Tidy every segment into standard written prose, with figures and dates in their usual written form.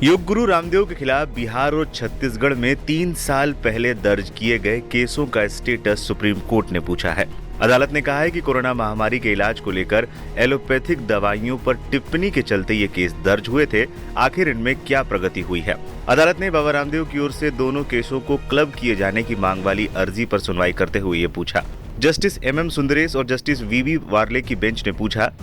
योग गुरु रामदेव के खिलाफ बिहार और छत्तीसगढ़ में 3 साल पहले दर्ज किए गए केसों का स्टेटस सुप्रीम कोर्ट ने पूछा है। अदालत ने कहा है कि कोरोना महामारी के इलाज को लेकर एलोपैथिक दवाइयों पर टिप्पणी के चलते ये केस दर्ज हुए थे। आखिर इनमें क्या प्रगति हुई है? अदालत ने बाबा रामदेव की ओर से दोनों केसों को क्लब किए जाने की मांग वाली अर्जी पर सुनवाई करते हुए ये पूछा। जस्टिस MM सुंदरेश और जस्टिस VV वार्ले की बेंच ने पूछा,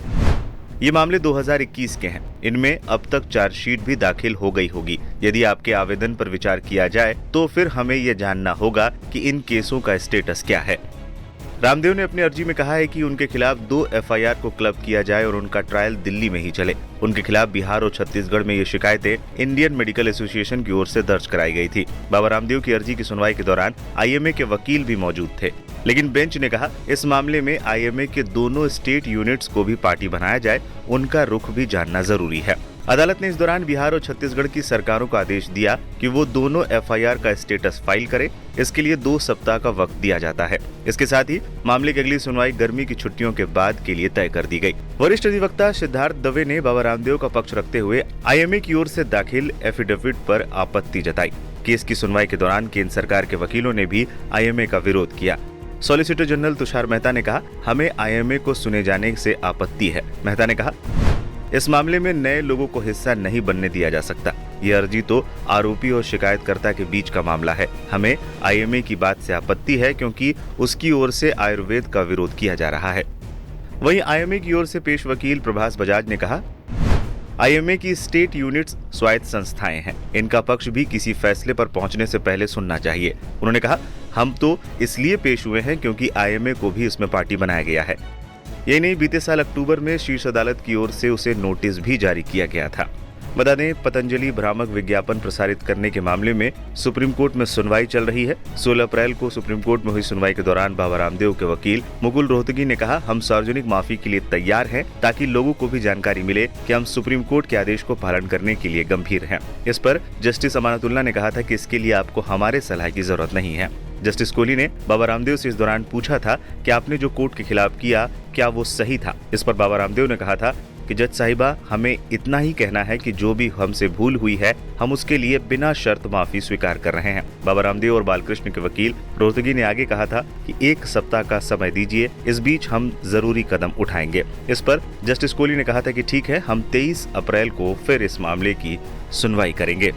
ये मामले 2021 के हैं। इनमें अब तक चार्जशीट भी दाखिल हो गई होगी। यदि आपके आवेदन पर विचार किया जाए तो फिर हमें ये जानना होगा कि इन केसों का स्टेटस क्या है। रामदेव ने अपनी अर्जी में कहा है कि उनके खिलाफ 2 FIR को क्लब किया जाए और उनका ट्रायल दिल्ली में ही चले। उनके खिलाफ बिहार और छत्तीसगढ़ में ये शिकायतें इंडियन मेडिकल एसोसिएशन की ओर से दर्ज कराई गई थी। बाबा रामदेव की अर्जी की सुनवाई के दौरान IMA के वकील भी मौजूद थे, लेकिन बेंच ने कहा इस मामले में IMA के दोनों स्टेट यूनिट्स को भी पार्टी बनाया जाए, उनका रुख भी जानना जरूरी है। अदालत ने इस दौरान बिहार और छत्तीसगढ़ की सरकारों को आदेश दिया कि वो दोनों FIR का स्टेटस फाइल करें। इसके लिए 2 सप्ताह का वक्त दिया जाता है। इसके साथ ही मामले की अगली सुनवाई गर्मी की छुट्टियों के बाद के लिए तय कर दी गई। वरिष्ठ अधिवक्ता सिद्धार्थ दवे ने बाबा रामदेव का पक्ष रखते हुए IMA की ओर से दाखिल एफिडेविट पर आपत्ति जताई। केस की सुनवाई के दौरान केंद्र सरकार के वकीलों ने भी IMA का विरोध किया। सॉलिसिटर जनरल तुषार मेहता ने कहा, हमें IMA को सुने जाने से आपत्ति है। मेहता ने कहा, इस मामले में नए लोगों को हिस्सा नहीं बनने दिया जा सकता। यह अर्जी तो आरोपी और शिकायतकर्ता के बीच का मामला है। हमें IMA की बात से आपत्ति है क्योंकि उसकी ओर से आयुर्वेद का विरोध किया जा रहा है। वहीं IMA की ओर से पेश वकील प्रभास बजाज ने कहा, IMA की स्टेट यूनिट्स स्वायत्त संस्थाएं हैं। इनका पक्ष भी किसी फैसले पर पहुंचने से पहले सुनना चाहिए। उन्होंने कहा, हम तो इसलिए पेश हुए हैं क्योंकि IMA को भी इसमें पार्टी बनाया गया है। यही नहीं, बीते साल अक्टूबर में शीर्ष अदालत की ओर से उसे नोटिस भी जारी किया गया था। बता दें, पतंजलि भ्रामक विज्ञापन प्रसारित करने के मामले में सुप्रीम कोर्ट में सुनवाई चल रही है। 16 अप्रैल को सुप्रीम कोर्ट में हुई सुनवाई के दौरान बाबा रामदेव के वकील मुकुल रोहतगी ने कहा, हम सार्वजनिक माफी के लिए तैयार हैं ताकि लोगों को भी जानकारी मिले कि हम सुप्रीम कोर्ट के आदेश को पालन करने के लिए गंभीर हैं। इस पर जस्टिस अमानतुल्लाह ने कहा था कि इसके लिए आपको हमारे सलाह की जरूरत नहीं है। जस्टिस कोहली ने बाबा रामदेव से इस दौरान पूछा था कि आपने जो कोर्ट के खिलाफ किया क्या वो सही था। इस पर बाबा रामदेव ने कहा था कि जज साहिबा, हमें इतना ही कहना है कि जो भी हमसे भूल हुई है हम उसके लिए बिना शर्त माफी स्वीकार कर रहे हैं। बाबा रामदेव और बालकृष्ण के वकील रोहतगी ने आगे कहा था कि 1 सप्ताह का समय दीजिए, इस बीच हम जरूरी कदम उठाएंगे। इस पर जस्टिस कोहली ने कहा था कि ठीक है, हम 23 अप्रैल को फिर इस मामले की सुनवाई करेंगे।